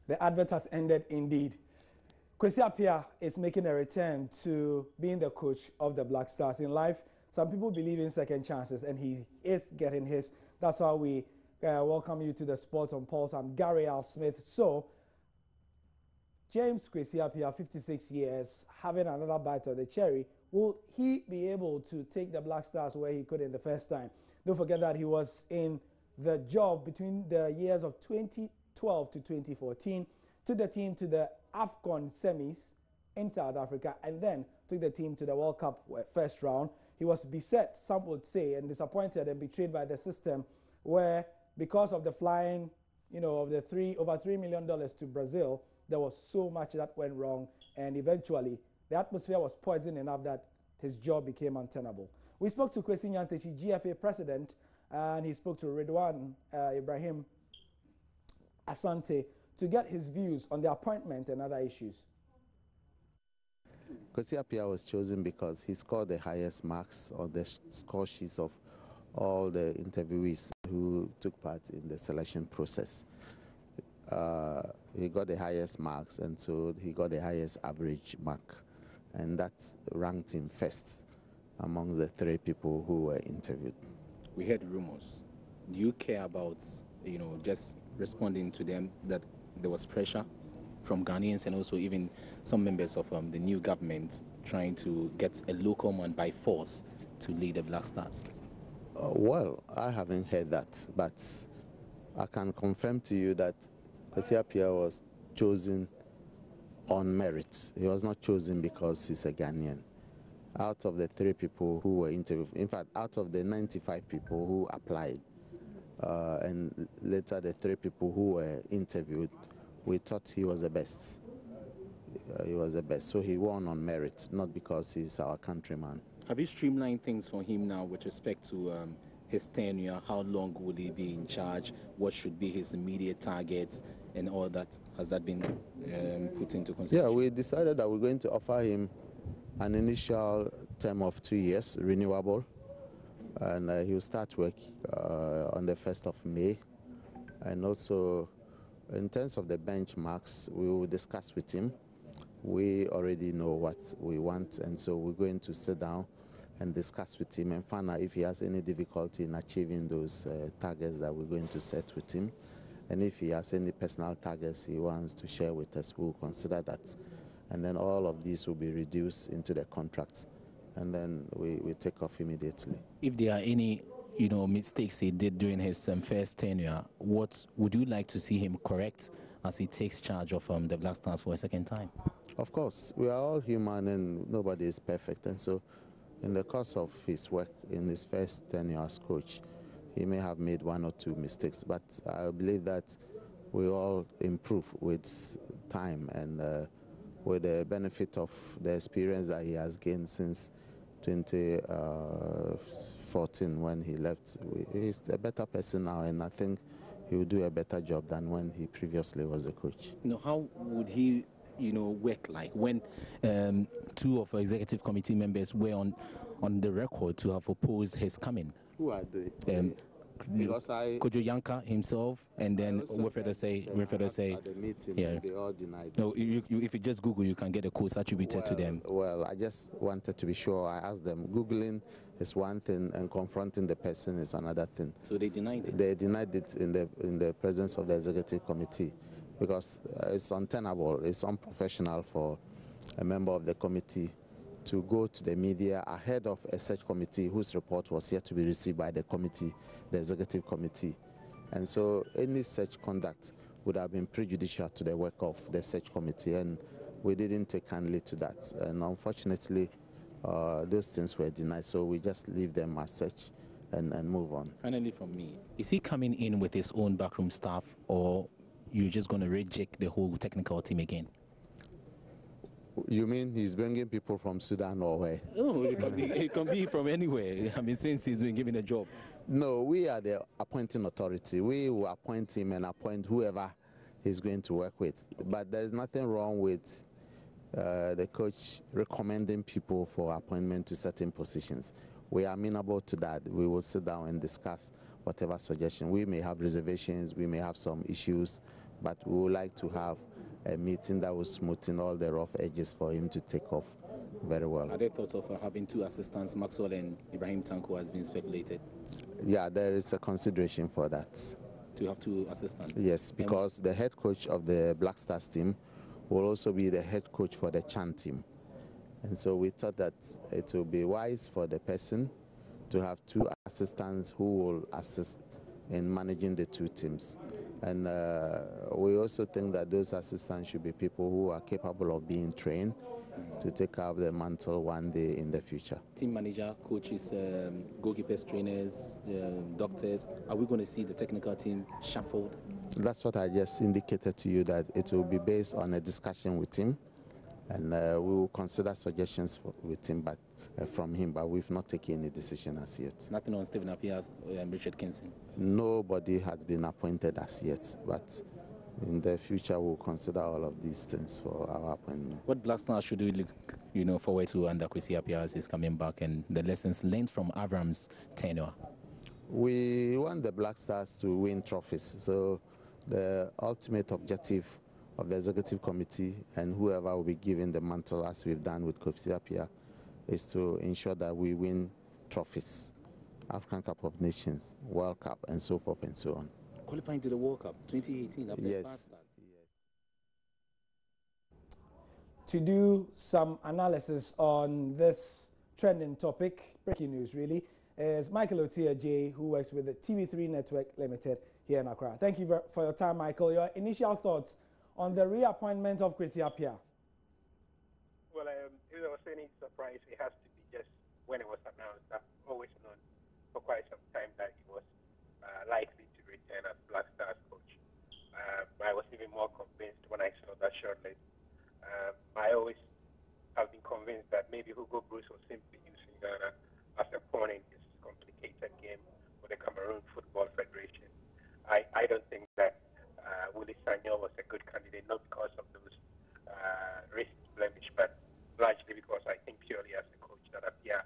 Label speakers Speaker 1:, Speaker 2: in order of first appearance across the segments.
Speaker 1: The advert has ended indeed. Kwesi Appiah is making a return to being the coach of the Black Stars. In life, some people believe in second chances, and he is getting his. That's why we welcome you to the Sports on Pulse. I'm Gary Al Smith. So, James Kwesi Appiah, 56 years, having another bite of the cherry. Will he be able to take the Black Stars where he could in the first time? Don't forget that he was in the job between the years of 2012 to 2014, took the team to the AFCON semis in South Africa, and then took the team to the World Cup first round. He was beset, some would say, and disappointed and betrayed by the system, where because of the flying, of the over $3 million to Brazil, there was so much that went wrong, and eventually the atmosphere was poisoned enough that his job became untenable. We spoke to Kwesi Nyantakyi, GFA president, and he spoke to Ridwan Ibrahim Asante to get his views on the appointment and other issues.
Speaker 2: Kwesi Appiah was chosen because he scored the highest marks on the score sheets of all the interviewees who took part in the selection process. He got the highest marks, and so he got the highest average mark, and that ranked him first among the 3 people who were interviewed.
Speaker 3: We heard rumors. Do you care about, just responding to them, that there was pressure from Ghanaians and also even some members of the new government trying to get a local man by force to lead the Black Stars?
Speaker 2: Well, I haven't heard that, but I can confirm to you that Kwesi Appiah was chosen on merit. He was not chosen because he's a Ghanaian. Out of the 3 people who were interviewed, in fact, out of the 95 people who applied, and later the 3 people who were interviewed, we thought he was the best. He was the best. So he won on merit, not because he's our countryman.
Speaker 3: Have you streamlined things for him now with respect to his tenure? How long will he be in charge? What should be his immediate targets and all that? Has that been put into consideration?
Speaker 2: Yeah, we decided that we're going to offer him an initial term of 2 years, renewable, and he will start work on the 1st of May. And also, in terms of the benchmarks, we will discuss with him. We already know what we want, and so we're going to sit down and discuss with him and find out if he has any difficulty in achieving those targets that we're going to set with him. And if he has any personal targets he wants to share with us, we'll consider that. And then all of these will be reduced into the contract, and then we take off immediately.
Speaker 3: If there are any mistakes he did during his first tenure, what would you like to see him correct as he takes charge of the Black Stars for a second time?
Speaker 2: Of course, we are all human and nobody is perfect, and so in the course of his work in his first tenure as coach, he may have made 1 or 2 mistakes, but I believe that we all improve with time, and with the benefit of the experience that he has gained since 2014 when he left. He's a better person now, and I think he will do a better job than when he previously was the coach.
Speaker 3: How would he work like when 2 of our executive committee members were on the record to have opposed his coming?
Speaker 2: Who are they?
Speaker 3: Kojo Yanka himself, and then Wilfred say,
Speaker 2: at the meeting, yeah, they all denied it.
Speaker 3: No, if you just Google, you can get a quote attributed to them.
Speaker 2: Well, I just wanted to be sure. I asked them. Googling is one thing, and confronting the person is another thing.
Speaker 3: So they denied it?
Speaker 2: They denied it in the presence of the executive committee, because it's untenable, it's unprofessional for a member of the committee to go to the media ahead of a search committee whose report was yet to be received by the committee, the executive committee. And so any such conduct would have been prejudicial to the work of the search committee, and we didn't take kindly to that. And unfortunately, those things were denied, so we just leave them as such and move on.
Speaker 3: Finally from me, is he coming in with his own backroom staff, or you're just going to reject the whole technical team again?
Speaker 2: You mean he's bringing people from Sudan or where?
Speaker 3: Oh, it can be from anywhere. I mean, since he's been given a job.
Speaker 2: No, we are the appointing authority. We will appoint him and appoint whoever he's going to work with. But there's nothing wrong with the coach recommending people for appointment to certain positions. We are amenable to that. We will sit down and discuss whatever suggestion. We may have reservations, we may have some issues, but we would like to have a meeting that will smoothen all the rough edges for him to take off very well.
Speaker 3: Are there thoughts of having two assistants, Maxwell and Ibrahim Tanko, has been speculated?
Speaker 2: Yeah, there is a consideration for that.
Speaker 3: To have two assistants?
Speaker 2: Yes, because the head coach of the Black Stars team will also be the head coach for the Chan team. And so we thought that it will be wise for the person to have two assistants who will assist in managing the two teams. And we also think that those assistants should be people who are capable of being trained to take up the mantle one day in the future.
Speaker 3: Team manager, coaches, goalkeepers, trainers, doctors, are we going to see the technical team shuffled?
Speaker 2: That's what I just indicated to you, that it will be based on a discussion with him, and we will consider suggestions from him, but we've not taken any decision as yet.
Speaker 3: Nothing on Stephen Appiah and Richard Kingston?
Speaker 2: Nobody has been appointed as yet, but in the future we'll consider all of these things for our appointment.
Speaker 3: What Black Stars should we look, forward to under Kwesi Appiah as he's coming back, and the lessons learned from Avram's tenure?
Speaker 2: We want the Black Stars to win trophies, so the ultimate objective of the executive committee and whoever will be given the mantle, as we've done with Kwesi Appiah, is to ensure that we win trophies, African Cup of Nations, World Cup, and so forth and so on.
Speaker 3: Qualifying to the World Cup 2018 after
Speaker 2: yes.
Speaker 3: the past start.
Speaker 1: To do some analysis on this trending topic, breaking news really, is Michael Otia J, who works with the TV3 Network Limited here in Accra. Thank you for your time, Michael. Your initial thoughts on the reappointment of Kwesi Appiah?
Speaker 4: Well, if there was any surprise, it has to be just when it was announced. I've always known for quite some time that he was likely to return as Black Stars coach. I was even more convinced when I saw that shortlist. I always have been convinced that maybe Hugo Bruce was simply using Ghana as a pawn in this complicated game with the Cameroon Football Federation. I don't think that Willie Sagnol was a good candidate, not because of those risks blemish, but largely because I think purely as a coach that Appiah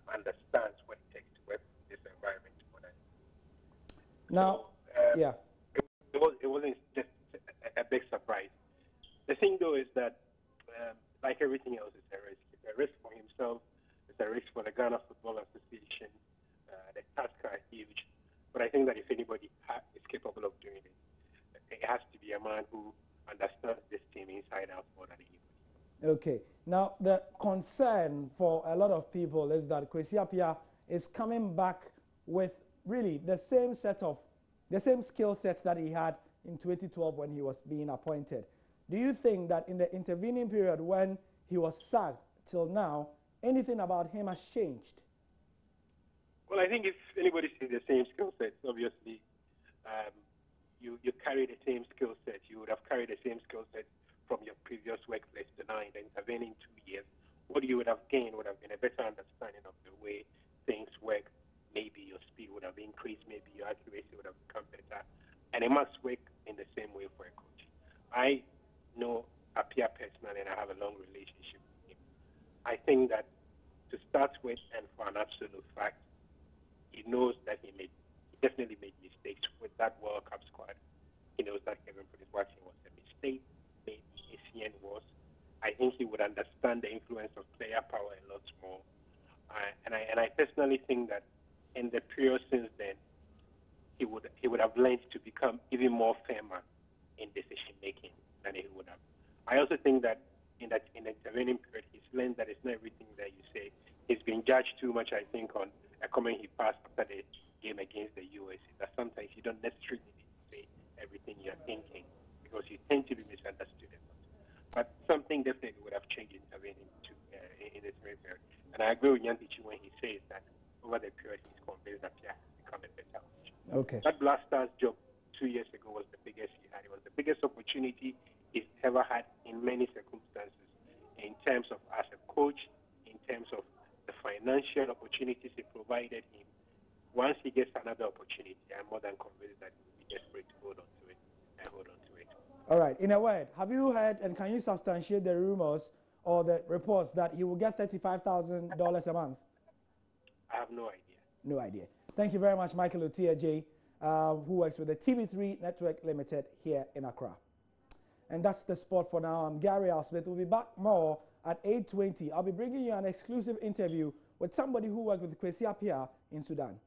Speaker 4: understands what it takes to work in this environment more than.
Speaker 1: Now, yeah.
Speaker 4: It wasn't just a big surprise. The thing, though, is that like everything else, it's a risk. It's a risk for himself. It's a risk for the Ghana Football Association. The tasks are huge. But I think that if anybody is capable of doing it, it has to be a man who understands this team inside out more than anybody.
Speaker 1: Okay. Now, the concern for a lot of people is that Kwesi Appiah is coming back with really the same skill sets that he had in 2012 when he was being appointed. Do you think that in the intervening period when he was sacked till now, anything about him has changed?
Speaker 4: Well, I think if anybody sees the same skill sets, obviously you carry the same skill set. You would have carried the same skill set from your previous workplace to now in the intervening 2 years. What you would have gained would have been a better understanding of the way things work. Maybe your speed would have increased. Maybe your accuracy would have become better. And it must work in the same way for a coach. I know Appiah personally, and I have a long relationship with him. I think that to start with, and for an absolute fact, he knows that he definitely made mistakes with that World Cup squad. He knows that Kevin Prince-Watson was a mistake. Maybe ACN was. I think he would understand the influence of player power a lot more. And I personally think that in the period since then, he would have learned to become even more firmer in decision making than he would have. I also think that in the intervening period, he's learned that it's not everything that you say. He's been judged too much, I think, on a comment he passed after the game against the US. That sometimes you don't necessarily need to say everything you're thinking because you tend to be misunderstood a lot. But something definitely would have changed intervening in this period. And I agree with Yantichi when he says that over the period he's convinced that Appiah has become a better coach.
Speaker 1: Okay.
Speaker 4: That Black Stars job 2 years ago was the biggest he had. It was the biggest opportunity he's ever had in many circumstances, in terms of as a coach, in terms of the financial opportunities it provided him. Once he gets another opportunity, I'm more than convinced that he'll be desperate to hold on to it and hold on to it.
Speaker 1: All right. In a word, have you heard and can you substantiate the rumors or the reports that he will get $35,000 a month?
Speaker 4: I have no idea.
Speaker 1: No idea. Thank you very much, Michael Otia J, who works with the TV3 Network Limited here in Accra. And that's the sport for now. I'm Gary Smith. We'll be back more at 8:20. I'll be bringing you an exclusive interview with somebody who worked with Kwesi Appiah in Sudan.